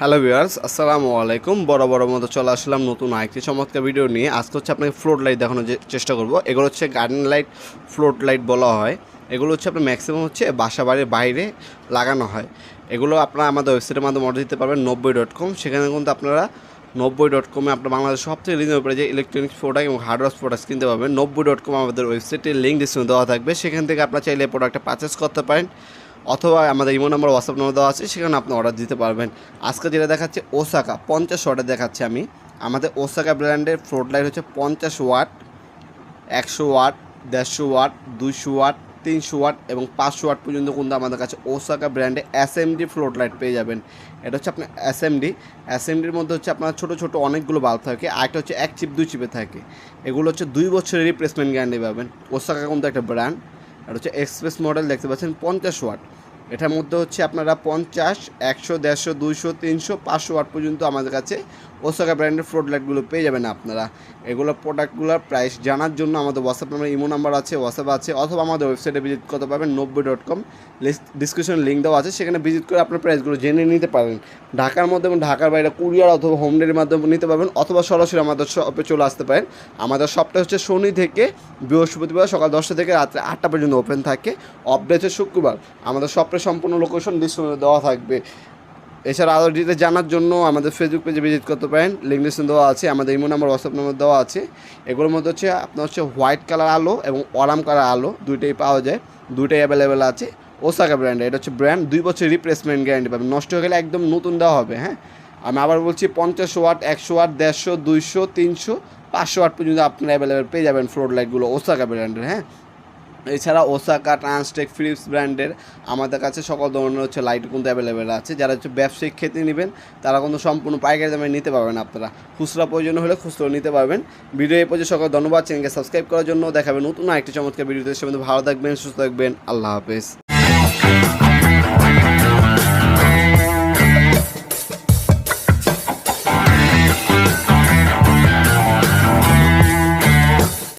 Hello viewers, আসসালামু আলাইকুম। বড় মতো চলে আসলাম নতুন আরেকটি চমৎকার ভিডিও নিয়ে। আজকে হচ্ছে আপনাকে ফ্লোট লাইট দেখানোর চেষ্টা করব। এগুলো হচ্ছে গার্ডেন লাইট, ফ্লোট লাইট বলা হয়। এগুলো হচ্ছে আপনার ম্যাক্সিমাম হচ্ছে বাসা বাড়ির বাইরে লাগানো হয়। এগুলো আপনারা আমাদের ওয়েবসাইটের মাধ্যমে অর্ডার দিতে পারবেন 90.com। সেখানে কিন্তু আপনারা 90.com-এ আপনার বাংলাদেশের সবথেকে রিজনেবল প্রাইসে ইলেকট্রনিক্স প্রোডাক্ট এবং হার্ডওয়্যার প্রোডাক্টস কিনতে পারবেন। 90.com আমাদের ওয়েবসাইটের লিঙ্ক ডিসক্রিপশনে দেওয়া থাকবে। সেখান থেকে আপনারা চাইলে প্রোডাক্টটা পারচেস করতে পারেন, অথবা আমাদের ইমো নাম্বার, হোয়াটসঅ্যাপ নাম্বার দেওয়া আছে, সেখানে আপনি অর্ডার দিতে পারবেন। আজকে যেটা দেখাচ্ছে ওসাকা 50 ওয়াটের দেখাচ্ছে আমি। আমাদের ওসাকা ব্র্যান্ডের ফ্লোট লাইট হচ্ছে 50 watt, 100 watt, 150 watt, 200 watt, 300 watt এবং 500 ওয়াট পর্যন্ত কিন্তু আমাদের কাছে ওসাকা ব্র্যান্ডে এস.এম.ডি ফ্লোট লাইট পেয়ে যাবেন। এটা হচ্ছে আপনার এস.এম.ডির মধ্যে হচ্ছে আপনার ছোটো অনেকগুলো বাল্ব থাকে। আরেকটা হচ্ছে 1 চিপ 2 চিপে থাকে। এগুলো হচ্ছে 2 বছরের রিপ্লেসমেন্ট গ্যারান্টি পাবেন। ওসাকা কিন্তু একটা ব্র্যান্ড। এটা হচ্ছে এক্সপ্রেস মডেল, দেখতে পাচ্ছেন 50 ওয়াট। এটার মধ্যে হচ্ছে আপনারা 50, 100, 150, 200, 300, 500 ওয়াট পর্যন্ত আমাদের কাছে ওসাকা ব্র্যান্ডের ফ্লোট লাইটগুলো পেয়ে যাবেন আপনারা। এগুলো প্রোডাক্টগুলোর প্রাইস জানার জন্য আমাদের হোয়াটসঅ্যাপ নাম্বার, ইমো নাম্বার আছে, হোয়াটসঅ্যাপ আছে, অথবা আমাদের ওয়েবসাইটে ভিজিট করতে পারবেন 90.com। ডিসক্রিপশন লিঙ্ক দেওয়া আছে, সেখানে ভিজিট করে আপনার প্রাইসগুলো জেনে নিতে পারেন। ঢাকার মধ্যে এবং ঢাকার বাইরে কুরিয়ার অথবা হোম ডেলিভারির মাধ্যমে নিতে পারবেন, অথবা সরাসরি আমাদের শপে চলে আসতে পারেন। আমাদের শপটা হচ্ছে শনি থেকে বৃহস্পতিবার সকাল 10টা থেকে রাত্রে 8টা পর্যন্ত ওপেন থাকে। অফ ডে হচ্ছে শুক্রবার। আমাদের শপের সম্পূর্ণ লোকেশন ডিসক্রিপশনে দেওয়া থাকবে। এছাড়া আরও ডিটেলস জানার জন্য আমাদের ফেসবুক পেজে ভিজিট করতে পারেন, লিঙ্ক ডিসক্রিপশন দেওয়া আছে। আমাদের ইমো নাম্বার, হোয়াটসঅ্যাপ নাম্বার দেওয়া আছে। এগুলোর মধ্যে হচ্ছে আপনার হচ্ছে হোয়াইট কালার আলো এবং অরাম কালার আলো, দুইটাই পাওয়া যায়, দুইটাই অ্যাভেলেবেল আছে। ওসাকা ব্র্যান্ড, এটা হচ্ছে ব্র্যান্ড, 2 বছর রিপ্লেসমেন্ট গ্যারান্টি পাবেন। নষ্ট হয়ে গেলে একদম নতুন দেওয়া হবে। হ্যাঁ, আমি আবার বলছি 50 ওয়াট, 100 ওয়াট, 150, 200, 300, 500 ওয়াট পর্যন্ত আপনারা অ্যাভেলেবেল পেয়ে যাবেন ফ্লোট লাইটগুলো ওসাকা ব্র্যান্ডের। হ্যাঁ, এছাড়া ওসাকা, ট্রান্সটেক, ফিলিপস ব্র্যান্ডের আমাদের কাছে সকল ধরনের হচ্ছে লাইট কিন্তু অ্যাভেলেবেল আছে। যারা হচ্ছে ব্যবসায়িক ক্ষেত্রে নেবেন তারা কিন্তু সম্পূর্ণ পাইকারি দামে নিতে পারবেন। আপনারা খুচরা প্রয়োজন হলে খুচরা নিতে পারবেন। ভিডিও এই পর্যন্ত সকল ধন্যবাদ। চ্যানেলকে সাবস্ক্রাইব করার জন্য। দেখাবেন নতুন আরেকটি চমৎকার ভিডিওতে। সে ভালো থাকবেন, সুস্থ থাকবেন। আল্লাহ হাফেজ।